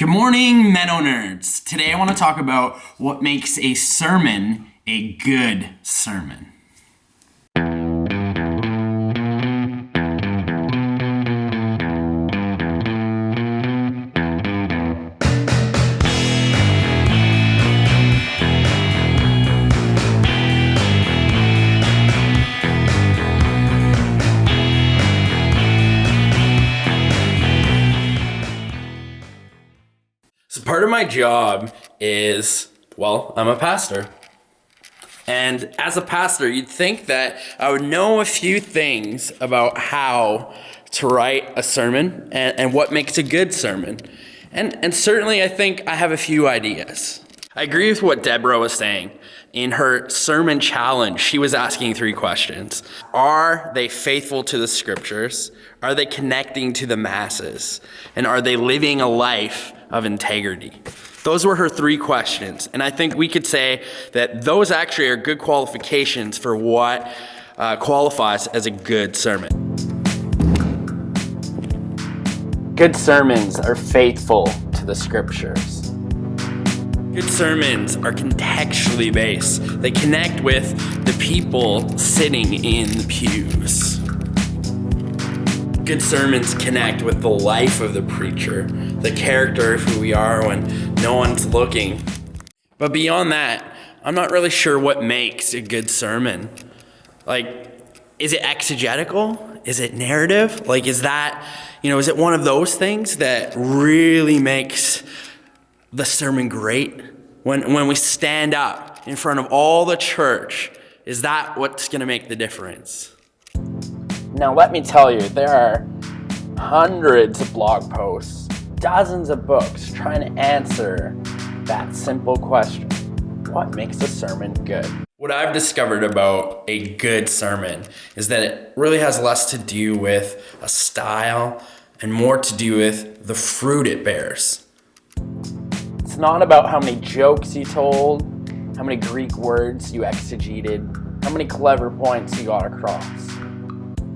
Good morning, MennoNerds. Today I want to talk about what makes a sermon a good sermon. So part of my job is, I'm a pastor. And as a pastor, you'd think that I would know a few things about how to write a sermon and what makes a good sermon. And certainly I think I have a few ideas. I agree with what Deborah was saying. In her sermon challenge, she was asking 3 questions. Are they faithful to the scriptures? Are they connecting to the masses? And are they living a life of integrity? Those were her 3 questions. And I think we could say that those actually are good qualifications for what qualifies as a good sermon. Good sermons are faithful to the scriptures. Good sermons are contextually based. They connect with the people sitting in the pews. Good sermons connect with the life of the preacher, the character of who we are when no one's looking. But beyond that, I'm not really sure what makes a good sermon. Is it exegetical? Is it narrative? Is it one of those things that really makes the sermon great? When we stand up in front of all the church, is that what's going to make the difference? Now, let me tell you, there are hundreds of blog posts, dozens of books trying to answer that simple question. What makes a sermon good? What I've discovered about a good sermon is that it really has less to do with a style and more to do with the fruit it bears. It's not about how many jokes you told, how many Greek words you exegeted, how many clever points you got across.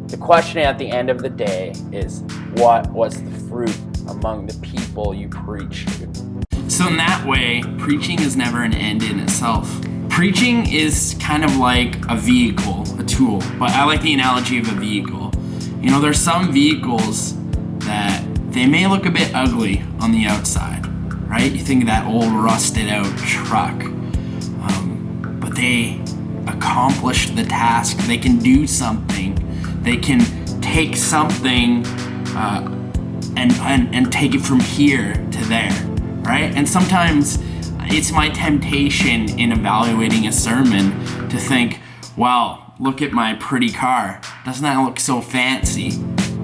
The question at the end of the day is, what was the fruit among the people you preached to? So in that way, preaching is never an end in itself. Preaching is kind of like a vehicle, a tool, but I like the analogy of a vehicle. There's some vehicles that they may look a bit ugly on the outside, right? You think of that old rusted out truck, but they accomplish the task. They can do something. They can take something and take it from here to there, right? And sometimes it's my temptation in evaluating a sermon to think, wow, look at my pretty car. Doesn't that look so fancy?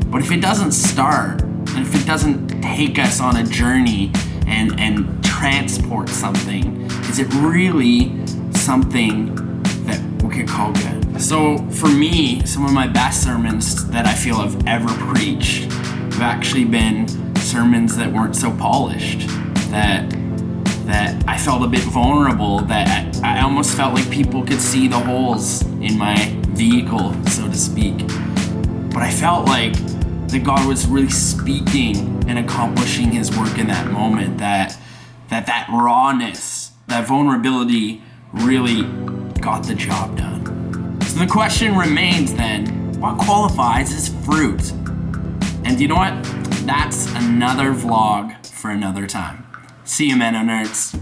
But if it doesn't start, and if it doesn't take us on a journey and transport something, is it really something that we could call good? So for me, some of my best sermons that I feel I've ever preached have actually been sermons that weren't so polished, that I felt a bit vulnerable, that I almost felt like people could see the holes in my vehicle, so to speak. But I felt like that God was really speaking and accomplishing his work in that moment, that rawness, that vulnerability really got the job done. So the question remains then, what qualifies as fruit? And you know what? That's another vlog for another time. See you, MennoNerds.